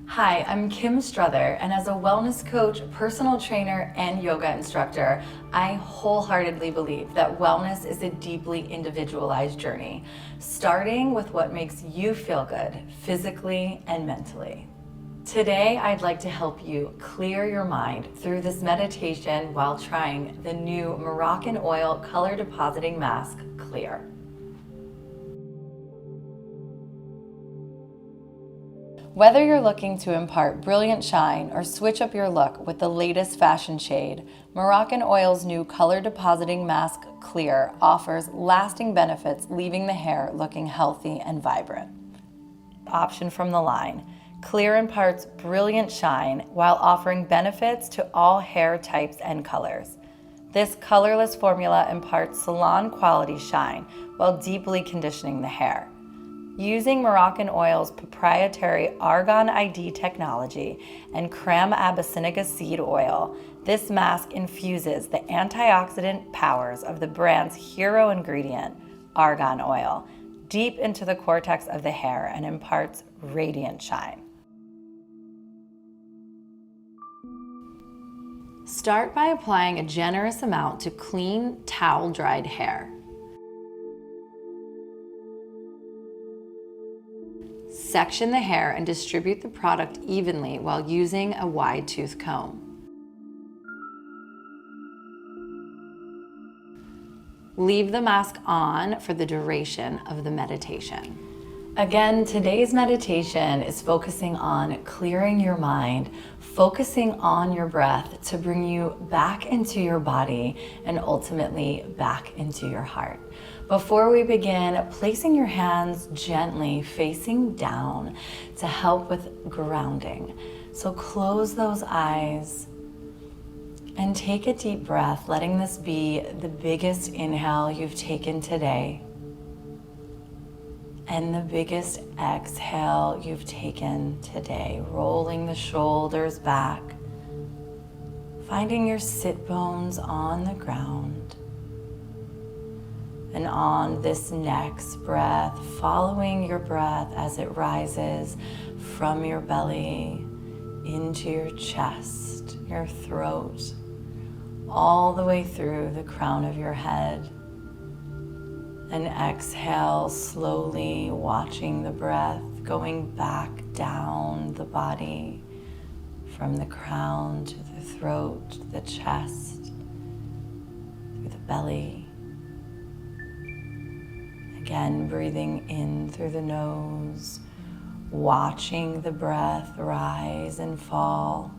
Hi, I'm Kim Strother, and as a wellness coach, personal trainer, and yoga instructor, I wholeheartedly believe that wellness is a deeply individualized journey, starting with what makes you feel good physically and mentally. Today, I'd like to help you clear your mind through this meditation while trying the new Moroccanoil color depositing mask, Clear. Whether you're looking to impart brilliant shine or switch up your look with the latest fashion shade, Moroccanoil's new color depositing mask, Clear, offers lasting benefits, leaving the hair looking healthy and vibrant. Option from the line, Clear imparts brilliant shine while offering benefits to all hair types and colors. This colorless formula imparts salon quality shine while deeply conditioning the hair. Using Moroccanoil's proprietary Argan ID technology and creme abyssinica seed oil, this mask infuses the antioxidant powers of the brand's hero ingredient, argan oil, deep into the cortex of the hair and imparts radiant shine. Start by applying a generous amount to clean, towel-dried hair. Section the hair and distribute the product evenly while using a wide tooth comb. Leave the mask on for the duration of the meditation. Again, today's meditation is focusing on clearing your mind, focusing on your breath to bring you back into your body and ultimately back into your heart. Before we begin, placing your hands gently facing down to help with grounding. So close those eyes and take a deep breath, letting this be the biggest inhale you've taken today and the biggest exhale you've taken today, rolling the shoulders back, finding your sit bones on the ground. And on this next breath, following your breath as it rises from your belly into your chest, your throat, all the way through the crown of your head. And exhale slowly, watching the breath going back down the body from the crown to the throat, the chest, through the belly. Again, breathing in through the nose, watching the breath rise and fall,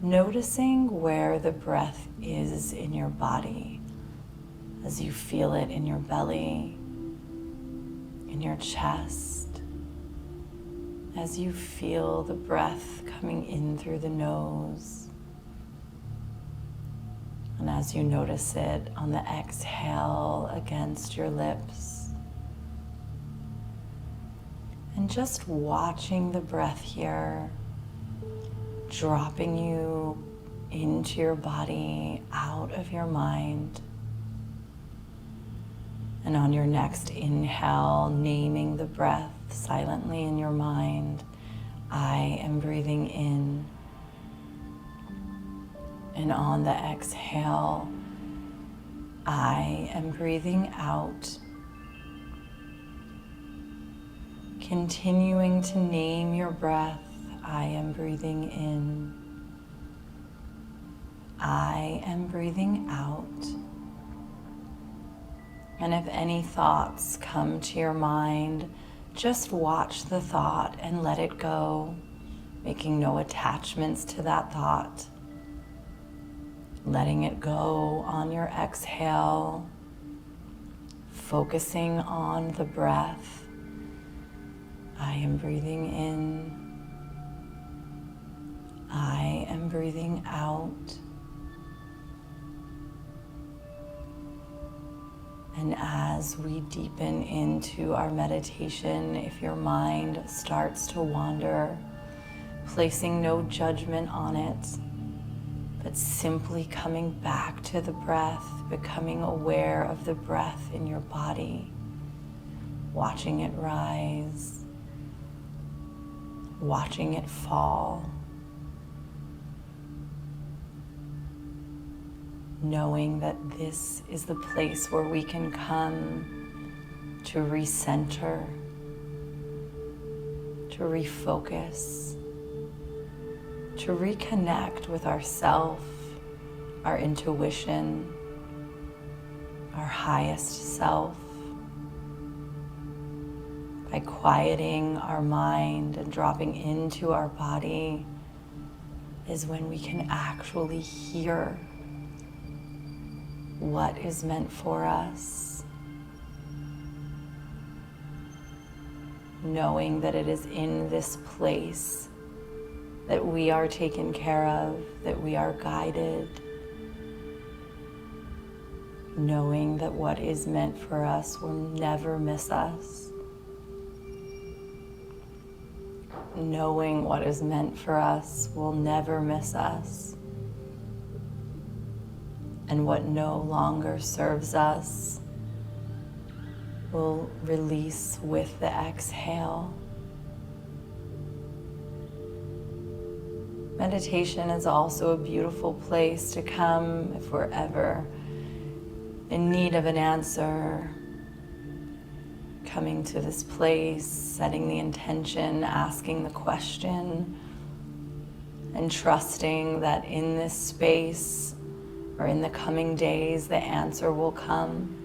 noticing where the breath is in your body as you feel it in your belly, in your chest, as you feel the breath coming in through the nose. And as you notice it on the exhale against your lips. And just watching the breath here, dropping you into your body, out of your mind. And on your next inhale, naming the breath silently in your mind, I am breathing in. And on the exhale, I am breathing out. Continuing to name your breath, I am breathing in. I am breathing out. And if any thoughts come to your mind, just watch the thought and let it go, making no attachments to that thought. Letting it go on your exhale, focusing on the breath. I am breathing in. I am breathing out. And as we deepen into our meditation, if your mind starts to wander, placing no judgment on it, but simply coming back to the breath, becoming aware of the breath in your body, watching it rise, watching it fall, knowing that this is the place where we can come to recenter, to refocus, to reconnect with ourself, our intuition, our highest self. By quieting our mind and dropping into our body is when we can actually hear what is meant for us, knowing that it is in this place that we are taken care of, that we are guided, knowing that what is meant for us will never miss us, knowing what is meant for us will never miss us, and what no longer serves us will release with the exhale. Meditation is also a beautiful place to come if we're ever in need of an answer. Coming to this place, setting the intention, asking the question, and trusting that in this space or in the coming days, the answer will come.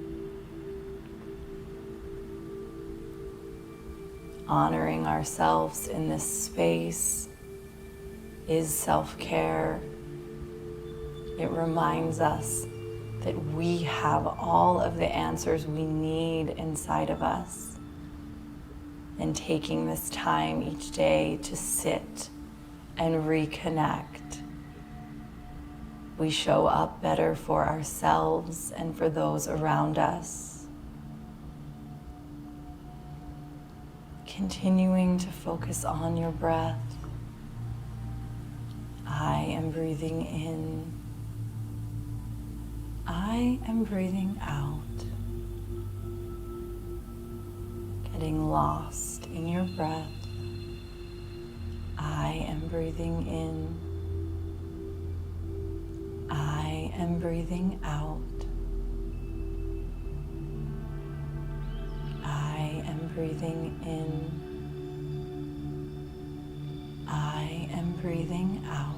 Honoring ourselves in this space is self-care. It reminds us that we have all of the answers we need inside of us. And taking this time each day to sit and reconnect, we show up better for ourselves and for those around us. Continuing to focus on your breath. I am breathing in. I am breathing out. Getting lost in your breath. I am breathing in. I am breathing out. I am breathing in. I am breathing out.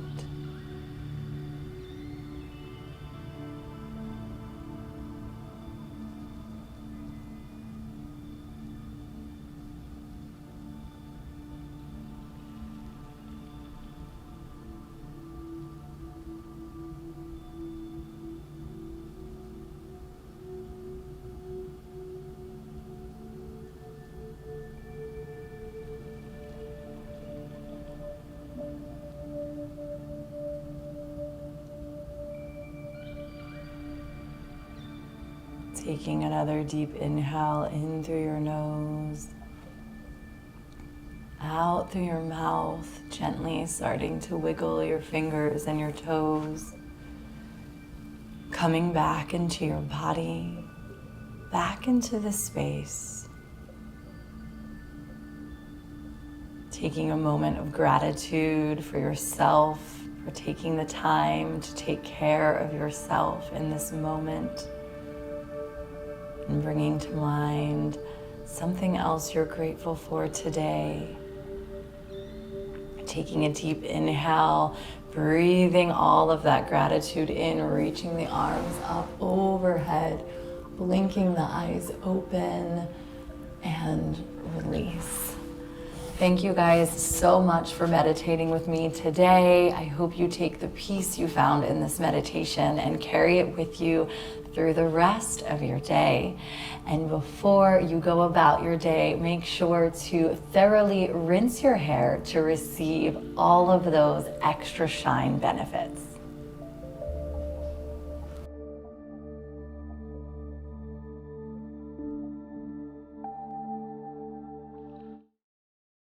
Taking another deep inhale in through your nose, out through your mouth, gently starting to wiggle your fingers and your toes, coming back into your body, back into the space. Taking a moment of gratitude for yourself, for taking the time to take care of yourself in this moment. And bringing to mind something else you're grateful for today. Taking a deep inhale, breathing all of that gratitude in, reaching the arms up overhead, blinking the eyes open, and release. Thank you guys so much for meditating with me today. I hope you take the peace you found in this meditation and carry it with you through the rest of your day. And before you go about your day, make sure to thoroughly rinse your hair to receive all of those extra shine benefits.